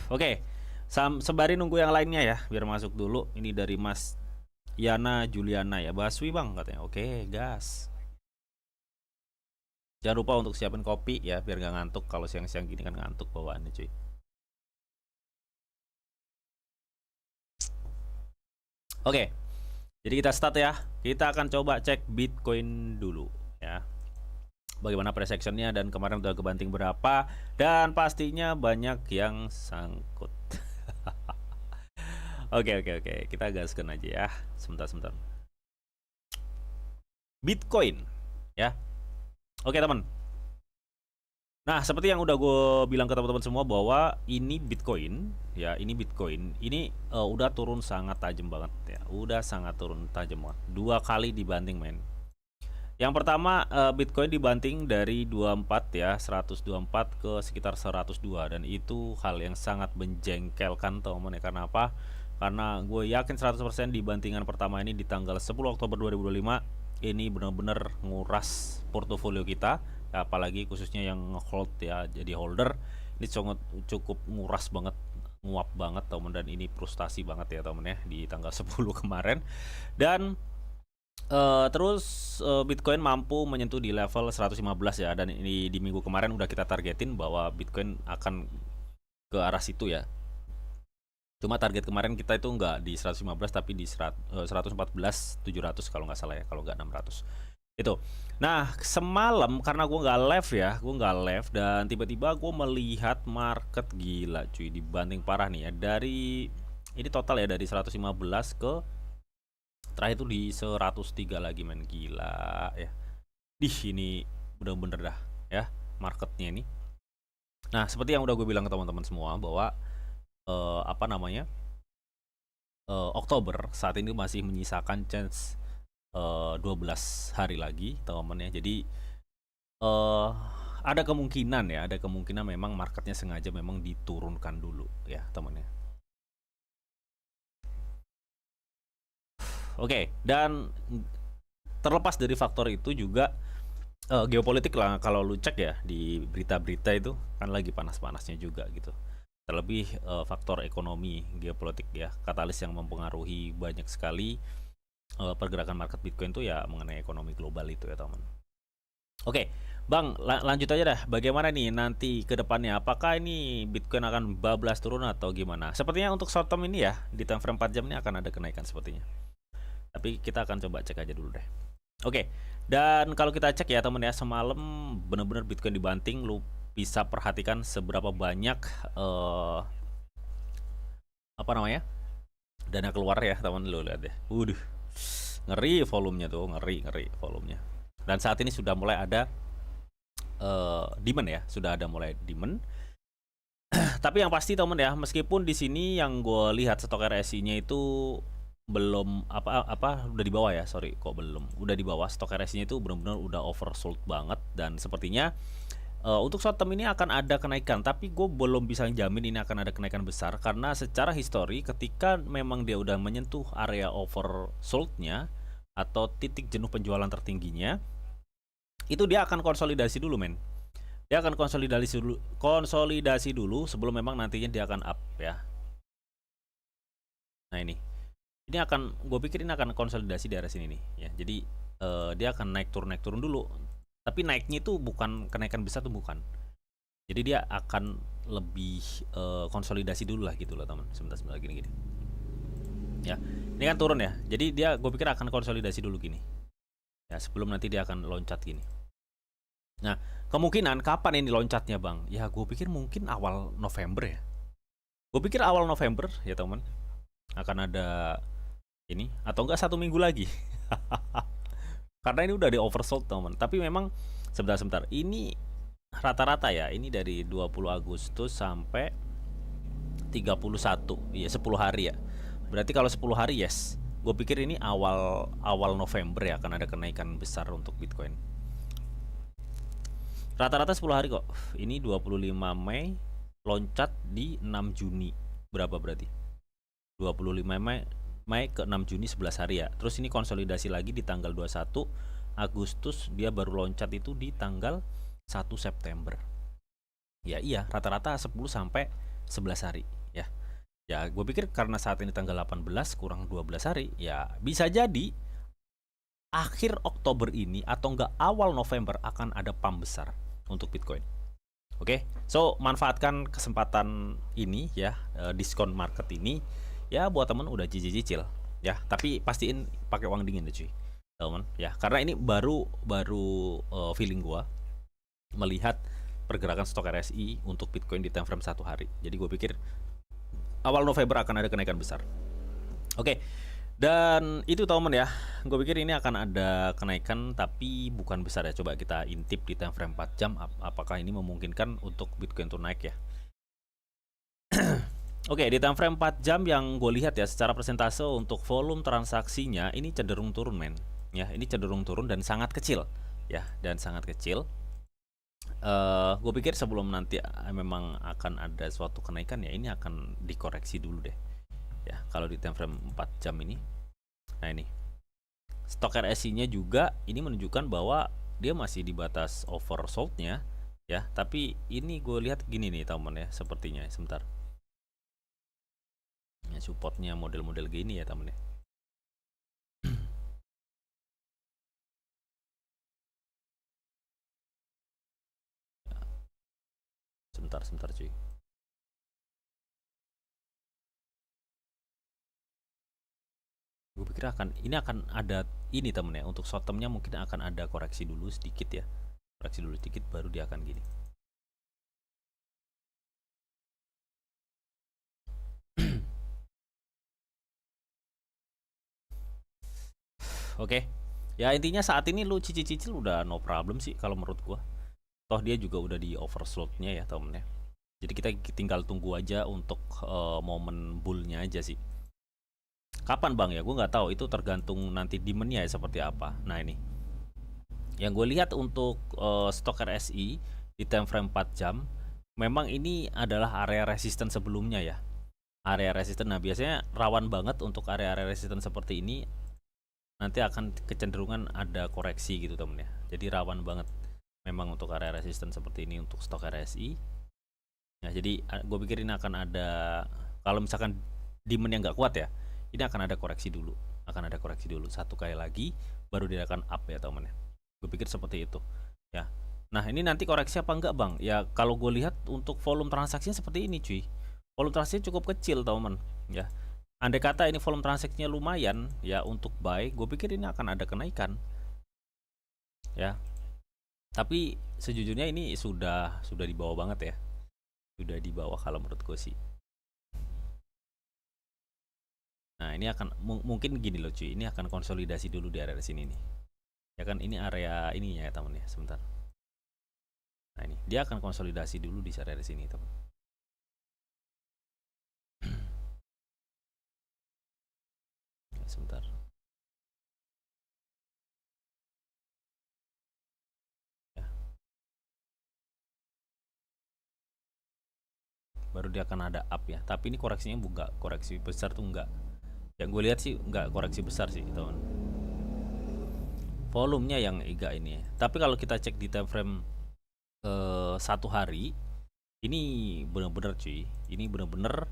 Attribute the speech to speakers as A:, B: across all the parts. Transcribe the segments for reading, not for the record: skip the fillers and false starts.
A: Oke, sembari nunggu yang lainnya ya, biar masuk dulu. Ini dari Mas Yana Juliana ya, Baswi bang katanya. Oke, gas. Jangan lupa untuk siapin kopi ya, biar nggak ngantuk. Kalau siang-siang gini kan ngantuk bawaannya cuy. Oke, jadi kita start ya. Kita akan coba cek Bitcoin dulu ya. Bagaimana price actionnya dan kemarin udah kebanting berapa, dan pastinya banyak yang sangkut. Oke, kita gaskan aja ya. Sebentar. Bitcoin ya. Oke teman. Nah, seperti yang udah gue bilang ke teman-teman semua bahwa ini Bitcoin, ya ini Bitcoin, ini udah turun sangat tajam banget ya, udah sangat turun tajam banget, 2 kali dibanting men. Yang pertama Bitcoin dibanting dari 24 ya, 124 ke sekitar 102, dan itu hal yang sangat menjengkelkan teman-teman ya. Karena apa? Karena gue yakin 100% di bantingan pertama ini di tanggal 10 Oktober 2025 ini benar-benar nguras portofolio kita, apalagi khususnya yang hold ya, jadi holder ini cukup nguras banget, nguap banget teman, dan ini frustasi banget ya teman ya di tanggal 10 kemarin. Dan terus Bitcoin mampu menyentuh di level 115 ya, dan ini di minggu kemarin udah kita targetin bahwa Bitcoin akan ke arah situ ya. Cuma target kemarin kita itu nggak di 115 tapi di 114.700 kalau nggak salah ya, kalau nggak 600 itu. Nah semalam karena gue nggak live ya, gue nggak live, dan tiba-tiba gue melihat market gila cuy, dibanting parah nih ya. Dari ini total ya, dari 115 ke terakhir itu di 103 lagi men, gila ya. Ini bener-bener dah ya marketnya ini. Nah seperti yang udah gue bilang ke teman-teman semua bahwa apa namanya, Oktober saat ini masih menyisakan chance 12 hari lagi teman-teman ya. Jadi ada kemungkinan ya, ada kemungkinan memang marketnya sengaja memang diturunkan dulu ya teman ya. Oke, dan terlepas dari faktor itu juga geopolitik lah, kalau lu cek ya di berita-berita itu kan lagi panas-panasnya juga gitu. Terlebih faktor ekonomi geopolitik ya, katalis yang mempengaruhi banyak sekali pergerakan market Bitcoin itu ya, mengenai ekonomi global itu ya teman. Oke, Bang, lanjut aja dah. Bagaimana nih nanti ke depannya? Apakah ini Bitcoin akan bablas turun atau gimana? Sepertinya untuk short term ini ya, di time frame 4 jam ini akan ada kenaikan sepertinya. Tapi kita akan coba cek aja dulu deh. Oke, dan kalau kita cek ya teman ya, semalam benar-benar Bitcoin dibanting. Lu bisa perhatikan seberapa banyak apa namanya, dana keluar ya teman, lu lihat deh. Ngeri volumenya tuh, ngeri volumenya. Dan saat ini sudah mulai ada demand ya, sudah ada mulai demand. Tapi yang pasti teman ya, meskipun di sini yang gue lihat stok RSI-nya itu belum apa udah di bawah ya, sorry kok belum, udah di bawah, stok RSI-nya itu benar-benar udah oversold banget, dan sepertinya untuk short term ini akan ada kenaikan, tapi gue belum bisa jamin ini akan ada kenaikan besar, karena secara histori ketika memang dia udah menyentuh area oversold-nya atau titik jenuh penjualan tertingginya, itu dia akan konsolidasi dulu men. Dia akan konsolidasi dulu sebelum memang nantinya dia akan up ya. Nah ini akan, gue pikir ini akan konsolidasi di area sini nih ya. Jadi dia akan naik turun dulu. Tapi naiknya itu bukan kenaikan besar tuh, bukan. Jadi dia akan lebih konsolidasi dulu lah gitu loh teman. Sebentar gini. Ya, ini kan turun ya. Jadi dia, gue pikir akan konsolidasi dulu gini. Ya, sebelum nanti dia akan loncat gini. Nah, kemungkinan kapan ini loncatnya bang? Ya gue pikir mungkin awal November ya. Gue pikir awal November ya teman, akan ada ini, atau enggak 1 minggu lagi. Karena ini udah di oversold teman. Tapi memang sebentar, ini rata-rata ya, ini dari 20 Agustus sampai 31 ya, 10 hari ya. Berarti kalau 10 hari yes, gue pikir ini awal November ya akan ada kenaikan besar untuk Bitcoin. Rata-rata 10 hari kok. Ini 25 Mei, loncat di 6 Juni. Berapa berarti? 25 Mei ke 6 Juni, 11 hari ya. Terus ini konsolidasi lagi di tanggal 21 Agustus, dia baru loncat itu di tanggal 1 September. Ya iya, rata-rata 10 sampai 11 hari ya. Ya, gue pikir karena saat ini tanggal 18 kurang 12 hari, ya bisa jadi akhir Oktober ini atau enggak awal November akan ada pump besar untuk Bitcoin. Oke, so manfaatkan kesempatan ini ya, diskon market ini ya buat temen udah cicil-cicil ya. Tapi pastiin pakai uang dingin deh cuy, temen ya. Karena ini baru feeling gua melihat pergerakan stok RSI untuk Bitcoin di time frame 1 hari. Jadi gue pikir awal November akan ada kenaikan besar. Oke, dan itu teman ya, gue pikir ini akan ada kenaikan tapi bukan besar ya. Coba kita intip di time frame 4 jam apakah ini memungkinkan untuk Bitcoin untuk naik ya. Oke, di time frame 4 jam yang gue lihat ya, secara persentase untuk volume transaksinya ini cenderung turun men. Ya, ini cenderung turun dan sangat kecil ya, dan sangat kecil. Gue pikir sebelum nanti memang akan ada suatu kenaikan ya, ini akan dikoreksi dulu deh. Ya, kalau di time frame 4 jam ini. Nah, ini. Stok RSI-nya juga ini menunjukkan bahwa dia masih di batas oversold-nya ya, tapi ini gue lihat gini nih teman ya, sepertinya sebentar. Ya, supportnya model-model gini ya teman ya. Sebentar cuy. Gue pikir ini akan ada ini temen ya, untuk short termnya mungkin akan ada koreksi dulu sedikit ya, koreksi dulu sedikit baru dia akan gini. Oke. Ya intinya saat ini lu cicil-cicil udah no problem sih kalau menurut gua. Toh dia juga udah di overslotnya ya temennya. Jadi kita tinggal tunggu aja untuk momen bullnya aja sih. Kapan bang ya? Gue nggak tahu. Itu tergantung nanti demandnya ya seperti apa. Nah ini, yang gue lihat untuk stok RSI di time frame 4 jam, memang ini adalah area resisten sebelumnya ya. Area resisten. Nah biasanya rawan banget untuk area-area resisten seperti ini. Nanti akan kecenderungan ada koreksi gitu temen ya. Jadi rawan banget memang untuk area resisten seperti ini untuk stok RSI. Nah jadi gue pikir ini akan ada, kalau misalkan demand yang nggak kuat ya, ini akan ada koreksi dulu, satu kali lagi baru dia akan up ya temen ya. Gue pikir seperti itu ya. Nah ini nanti koreksi apa enggak bang ya, kalau gue lihat untuk volume transaksinya seperti ini cuy, volume transaksinya cukup kecil temen ya. Andai kata ini volume transaksinya lumayan ya untuk buy, gue pikir ini akan ada kenaikan ya. Tapi sejujurnya ini sudah di bawah banget ya, sudah di bawah kalau menurut gue sih. Nah ini akan mungkin gini loh cuy, ini akan konsolidasi dulu di area sini nih ya kan. Ini area ininya ya temen ya, sebentar. Nah ini dia akan konsolidasi dulu di area sini temen. Sebentar ya, baru dia akan ada up ya. Tapi ini koreksinya enggak koreksi besar tuh, enggak. Yang gue lihat sih enggak koreksi besar sih teman. Volumenya yang enggak ini ya. Tapi kalau kita cek di time frame 1 hari, ini bener-bener cuy, ini bener-bener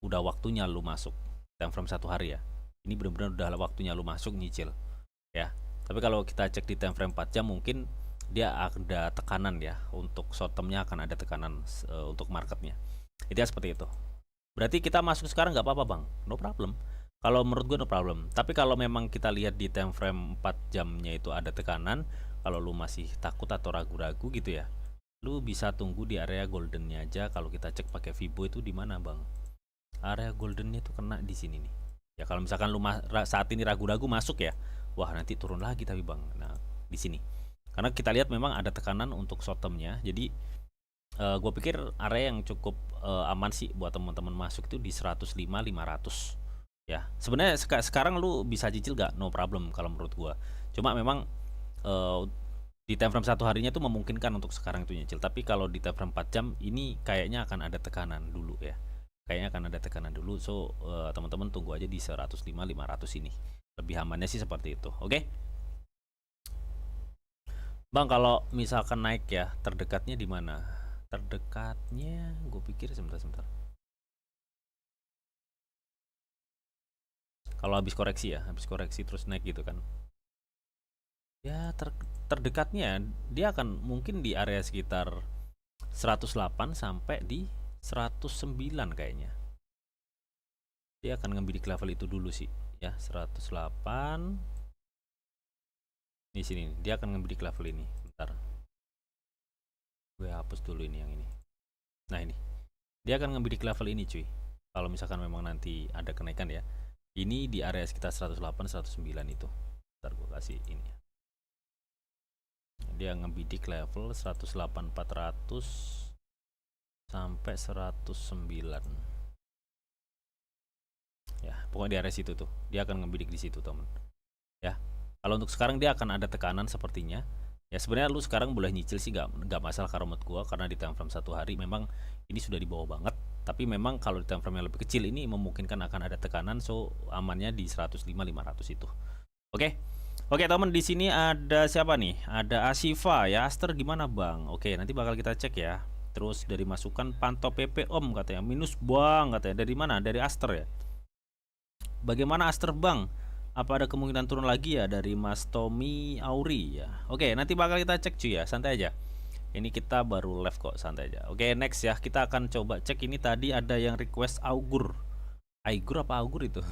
A: udah waktunya lu masuk time frame 1 hari ya. Ini bener-bener udah waktunya lu masuk nyicil ya. Tapi kalau kita cek di time frame 4 jam mungkin dia ada tekanan ya, untuk short termnya akan ada tekanan untuk marketnya. Itu ya seperti itu. Berarti kita masuk sekarang nggak apa-apa bang, no problem. Kalau menurut gue no problem. Tapi kalau memang kita lihat di time frame 4 jamnya itu ada tekanan, kalau lu masih takut atau ragu-ragu gitu ya, lu bisa tunggu di area goldennya aja. Kalau kita cek pakai Fibo itu di mana bang? Area goldennya itu kena di sini nih. Ya kalau misalkan lu saat ini ragu-ragu masuk ya, wah nanti turun lagi tapi bang. Nah di sini, karena kita lihat memang ada tekanan untuk short termnya. Jadi gue pikir area yang cukup aman sih buat teman-teman masuk itu di 105-500 ya. Sebenarnya sekarang lu bisa cicil gak? No problem kalau menurut gue. Cuma memang di time frame 1 harinya itu memungkinkan untuk sekarang itu nyicil. Tapi kalau di time frame 4 jam ini kayaknya akan ada tekanan dulu ya. Kayaknya akan ada tekanan dulu. So teman-teman tunggu aja di 105-500 ini. Lebih amannya sih seperti itu. Oke? Bang, kalau misalkan naik ya, terdekatnya di mana? Terdekatnya gue pikir sebentar. Kalau habis koreksi ya, habis koreksi terus naik gitu kan. Ya terdekatnya dia akan mungkin di area sekitar 108 sampai di 109 kayaknya. Dia akan ngebidik level itu dulu sih ya, 108. Di sini dia akan ngebidik level ini. Bentar. Gue hapus dulu ini yang ini. Nah, ini. Dia akan ngebidik level ini, cuy. Kalau misalkan memang nanti ada kenaikan ya. Ini di area sekitar 108 109 itu. Bentar gue kasih ini. Dia ngebidik level 108 400 sampai 109. Ya, pokoknya di area situ tuh. Dia akan ngebidik di situ, teman. Ya. Kalau untuk sekarang dia akan ada tekanan sepertinya. Ya sebenarnya lu sekarang boleh nyicil sih, nggak masalah kalau menurut gua, karena di time frame 1 hari memang ini sudah di bawah banget. Tapi memang kalau di time frame yang lebih kecil ini memungkinkan akan ada tekanan, so amannya di 105 500 itu. Oke. Oke, teman, di sini ada siapa nih? Ada Asifa ya. Aster gimana, Bang? Oke, nanti bakal kita cek ya. Terus dari masukan pantau PP Om katanya minus Bang katanya. Dari mana? Dari Aster ya. Bagaimana Aster, Bang? Apa ada kemungkinan turun lagi ya dari Mas Tommy Auri ya? Oke, nanti bakal kita cek cuy ya, santai aja. Ini kita baru live kok, santai aja. Oke, next ya, kita akan coba cek ini. Tadi ada yang request Augur. Aigur apa Augur itu?